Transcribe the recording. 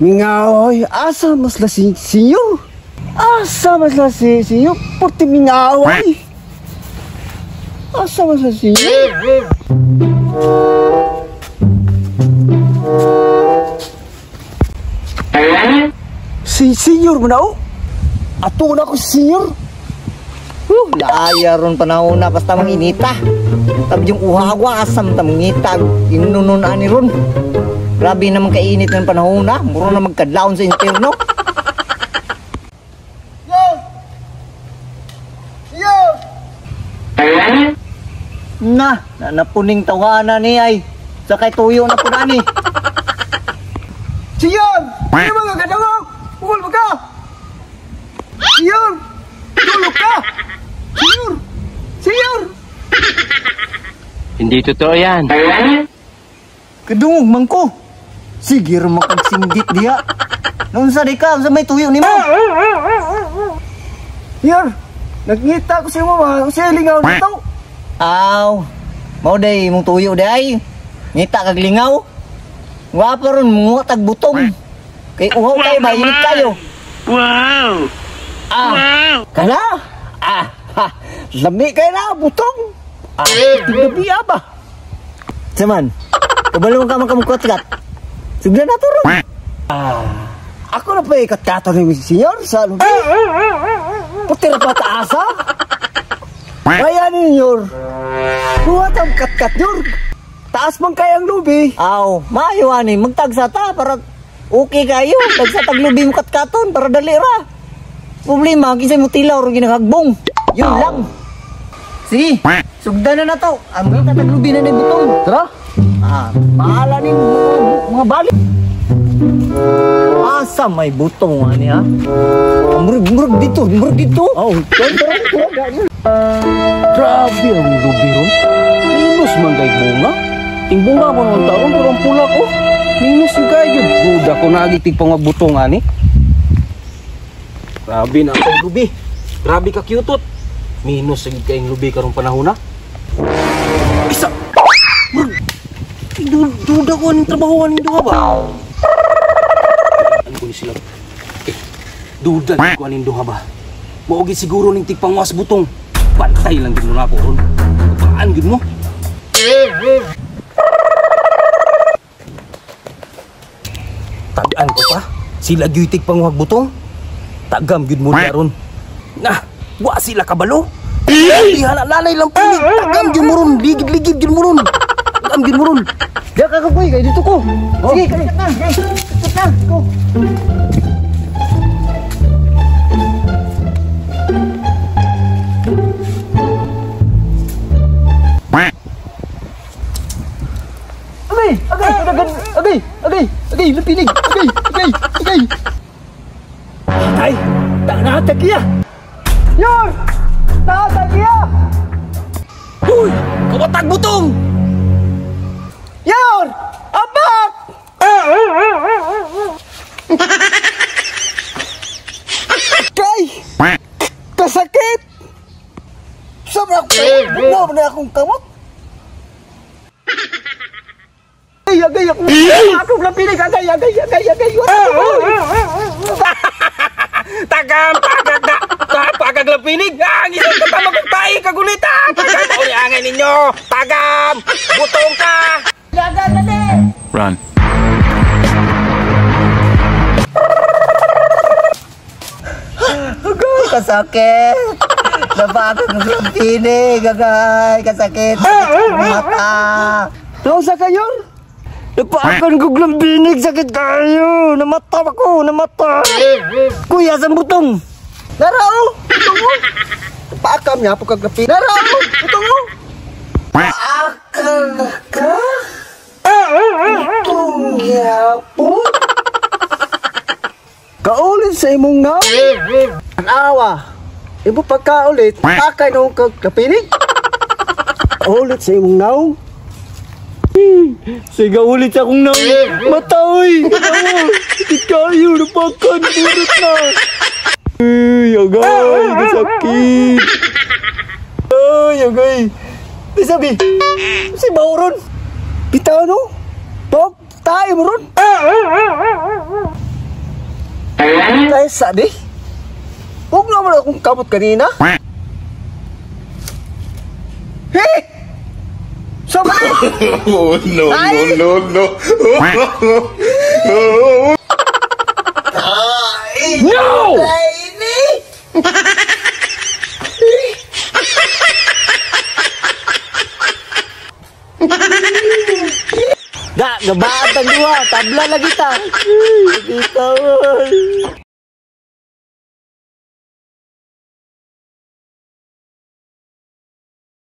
Mingaoy, asa mas lasing sinyo? Asa mas lasing sinyo? Porti mingaoy. Asa mas lasing sinyo? Si senior mo na o? Ato na ko senior. Laaya ron panahon na basta manginita. Tabi yung uhawa asam ta mangita. Inununaan ni ron. Grabe naman kainit ng panahon na. Muro na magkadlaon sa interno. Napuning tawanan ni ay. Sakay tuyo na po na ni. Siyon! Ano mga kadangog? Pukul mo ka! Siyon! Tulog ka! Siyon! Siyon! Hindi totoo yan. Kadungog man ko. Sige rin makagsinggit diya. Noon sa di ka, sa may tuyo ni mo. Siyon! Nagngita ko sa mama, sa lingaw nito. Aw, mau day mong tuyo day. Ngita kag lingaw. Wapo ron mga tagbutong. Kay uhaw kayo ba, init kayo. Wow! Kala? Lami kayo na, butong. Tigabi ba? Saman, kabalo ka makamukot-kat. Sugla na to ron. Ako na pa ikat-kato ni Senyor sa lubi. Putira pa taasa. Kaya ninyor. Buhat ang kat-kat nyor. Taas man kayang lubi. Aw, maayo ani, magtagsa ta para okay kayo. Tagsa taglubi mo katkaton para dali ra. Problema, kisay mo tilaw ro ginahagbong. Yun lang. Sige, sugdan na to. Ang tataglubi na ni butong. Tara. Mahala ni mga balik. Asa may butong ani ha? Murag dito, murag dito. Oh, tara. Grabe ang lubi ron. Minus man kay bunga. Ting bunga ko ng taon, pero ang pula ko. Minus yung kayo. Buda ko nagitig pang magbutong ani. Grabe na ang lubi. Grabe ka cute. Minus yung kayong lubi karong panahon na. Isa! Duda ko anong trabaho anong duha ba? Ano ko ni sila? Duda ko anong duha ba? Maugi siguro ning tigpang mas butong. Bantay lang din mo na ako ron. Paan gid mo? Tabian ko pa. Sila gyud tigpang butong. Tagam gid mo daron. Wa sila kabalo. Lalay lang pinig. Tagam gid mo ron. Ligid gid mo ron. Tagam gid mo ron. Diya ka kapoy kay dito ko. Sige, kalikat na. Kalikat na. Go. Agay, lapinig. Agay. Ay, nakatagiya. Yor! Nakatagiya! Uy, kamatag butong! Yor! Abak! Kay! Kasakit! Sabi ako sa'yo, bugnaw na akong kamot. Agay ako. Ako lapinig, agay. Tagam, pagag lapinig. Ang isang katama kong tayo, kagulita. Tagam, uli angay ninyo. Tagam, butong ka. Run. Agay, kasakit. Nabagag ng lapinig, agay, kasakit. Mata. Nausa kayo? Nagpaakan ko binig, sakit kayo. Namata ako, namata. Kuya, sa butong. Narao, butong mo. Nagpaakam niya po kaglapi. Narao, butong mo. Paakal na ka? Butong niya po. Kaulit sa imong na. Ang awa. Ibo pagkaulit, pakay nung kaglapinig. Kaulit sa imong naong. Siga ulit akong nang mataoy. Sakit kayo, napakan, burot na. Ay, agay, nasakit. Ay, agay. Bisabi, si Bauron. Bitaw no? Pop, tayo mo ron. Tayo sabi? Huwag naman akong kamot kanina. Hey! Sama na! Oh, no, Ay! no, no, no. No! Ay, ini! Gabaan tang dua, tabla lagi ta. Kita.